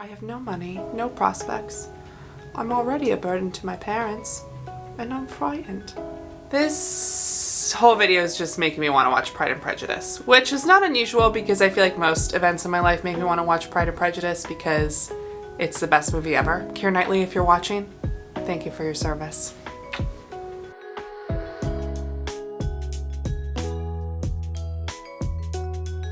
I have no money, no prospects. I'm already a burden to my parents, and I'm frightened. This whole video is just making me want to watch Pride and Prejudice, which is not unusual because I feel like most events in my life make me want to watch Pride and Prejudice because it's the best movie ever. Keira Knightley, if you're watching, thank you for your service.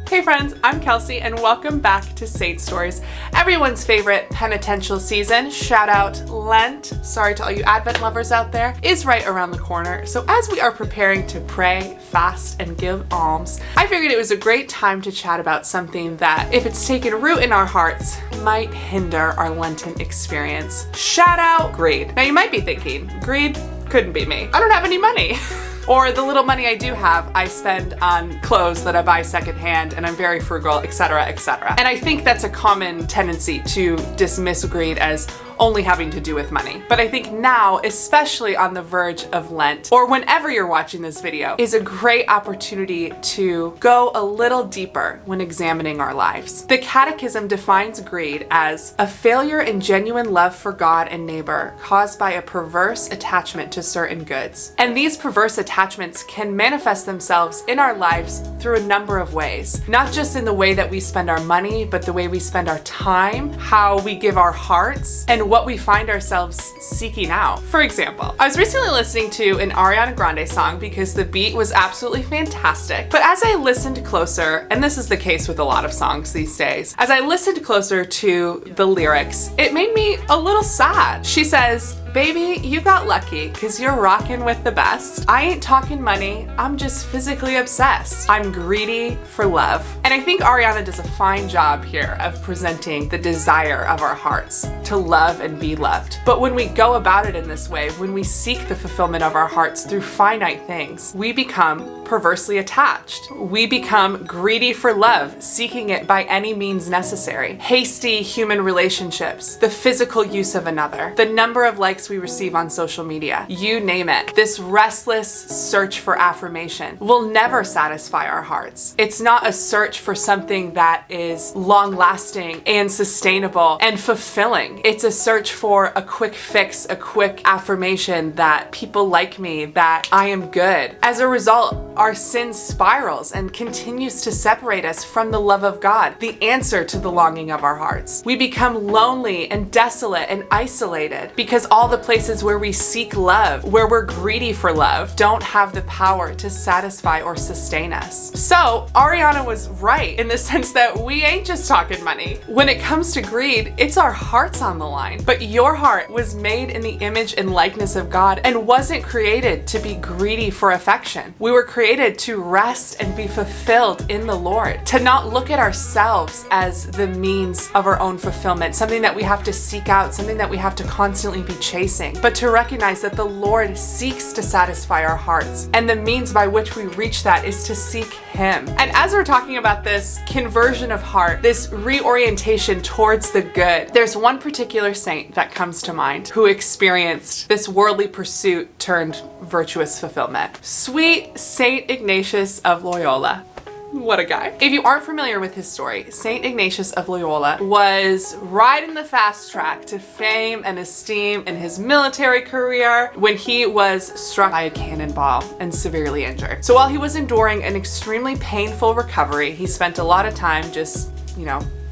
Hey friends, I'm Kelsey and welcome back to Saint Stories, everyone's favorite penitential season. Shout out Lent, sorry to all you Advent lovers out there, is right around the corner. So as we are preparing to pray, fast, and give alms, I figured it was a great time to chat about something that, if it's taken root in our hearts, might hinder our Lenten experience. Shout out greed. Now you might be thinking, greed couldn't be me. I don't have any money. Or the little money I do have, I spend on clothes that I buy secondhand and I'm very frugal, etc., etc. And I think that's a common tendency to dismiss greed as only having to do with money. But I think now, especially on the verge of Lent, or whenever you're watching this video, is a great opportunity to go a little deeper when examining our lives. The Catechism defines greed as a failure in genuine love for God and neighbor caused by a perverse attachment to certain goods. And these perverse attachments can manifest themselves in our lives through a number of ways. Not just in the way that we spend our money, but the way we spend our time, how we give our hearts, and what we find ourselves seeking out. For example, I was recently listening to an Ariana Grande song because the beat was absolutely fantastic. But as I listened closer, and this is the case with a lot of songs these days, as I listened closer to the lyrics, it made me a little sad. She says, "Baby, you got lucky because you're rocking with the best. I ain't talking money, I'm just physically obsessed. I'm greedy for love." And I think Ariana does a fine job here of presenting the desire of our hearts to love and be loved. But when we go about it in this way, when we seek the fulfillment of our hearts through finite things, we become perversely attached. We become greedy for love, seeking it by any means necessary. Hasty human relationships, the physical use of another, the number of likes we receive on social media, you name it. This restless search for affirmation will never satisfy our hearts. It's not a search for something that is long-lasting and sustainable and fulfilling. It's a search for a quick fix, a quick affirmation that people like me, that I am good. As a result, our sin spirals and continues to separate us from the love of God, the answer to the longing of our hearts. We become lonely and desolate and isolated because all the places where we seek love, where we're greedy for love, don't have the power to satisfy or sustain us. So Ariana was right in the sense that we ain't just talking money. When it comes to greed, it's our hearts on the line. But your heart was made in the image and likeness of God and wasn't created to be greedy for affection. We were created to rest and be fulfilled in the Lord, to not look at ourselves as the means of our own fulfillment, something that we have to seek out, something that we have to constantly be chasing, but to recognize that the Lord seeks to satisfy our hearts, and the means by which we reach that is to seek Him. And as we're talking about this conversion of heart, this reorientation towards the good, there's one particular saint that comes to mind who experienced this worldly pursuit turned virtuous fulfillment. Sweet Saint Ignatius of Loyola. What a guy. If you aren't familiar with his story, Saint Ignatius of Loyola was riding the fast track to fame and esteem in his military career when he was struck by a cannonball and severely injured. So while he was enduring an extremely painful recovery, he spent a lot of time just,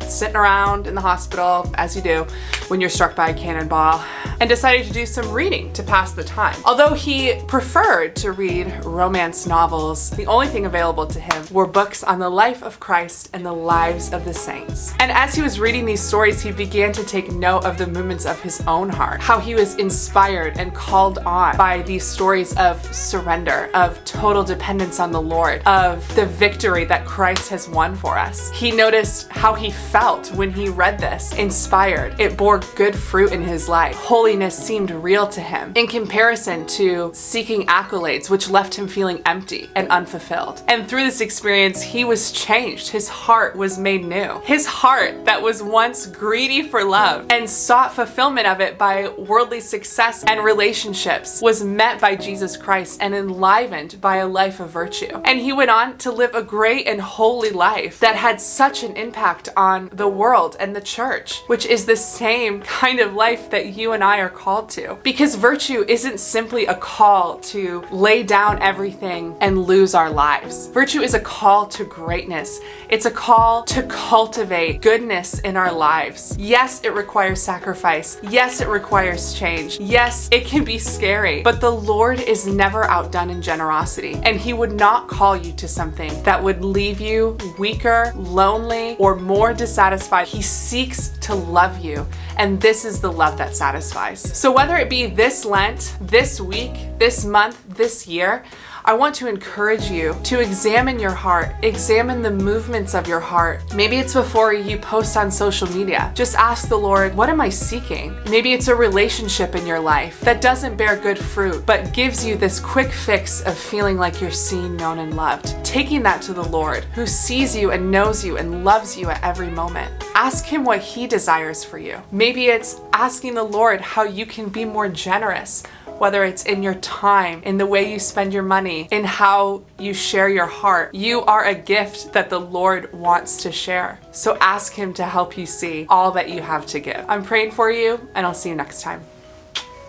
sitting around in the hospital, as you do when you're struck by a cannonball, and decided to do some reading to pass the time. Although he preferred to read romance novels, the only thing available to him were books on the life of Christ and the lives of the saints. And as he was reading these stories, he began to take note of the movements of his own heart, how he was inspired and called on by these stories of surrender, of total dependence on the Lord, of the victory that Christ has won for us. He noticed how he felt when he read this, inspired. It bore good fruit in his life. Holiness seemed real to him in comparison to seeking accolades, which left him feeling empty and unfulfilled. And through this experience, he was changed. His heart was made new. His heart that was once greedy for love and sought fulfillment of it by worldly success and relationships was met by Jesus Christ and enlivened by a life of virtue. And he went on to live a great and holy life that had such an impact on the world and the church, which is the same kind of life that you and I are called to. Because virtue isn't simply a call to lay down everything and lose our lives. Virtue is a call to greatness. It's a call to cultivate goodness in our lives. Yes, it requires sacrifice. Yes, it requires change. Yes, it can be scary, but the Lord is never outdone in generosity, and He would not call you to something that would leave you weaker, lonely, or more dissatisfied. He seeks to love you, and this is the love that satisfies. So whether it be this Lent, this week, this month, this year, I want to encourage you to examine your heart, examine the movements of your heart. Maybe it's before you post on social media. Just ask the Lord, what am I seeking? Maybe it's a relationship in your life that doesn't bear good fruit, but gives you this quick fix of feeling like you're seen, known, and loved. Taking that to the Lord, who sees you and knows you and loves you at every moment. Ask Him what He desires for you. Maybe it's asking the Lord how you can be more generous, whether it's in your time, in the way you spend your money, in how you share your heart. You are a gift that the Lord wants to share. So ask Him to help you see all that you have to give. I'm praying for you, and I'll see you next time.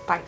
Bye.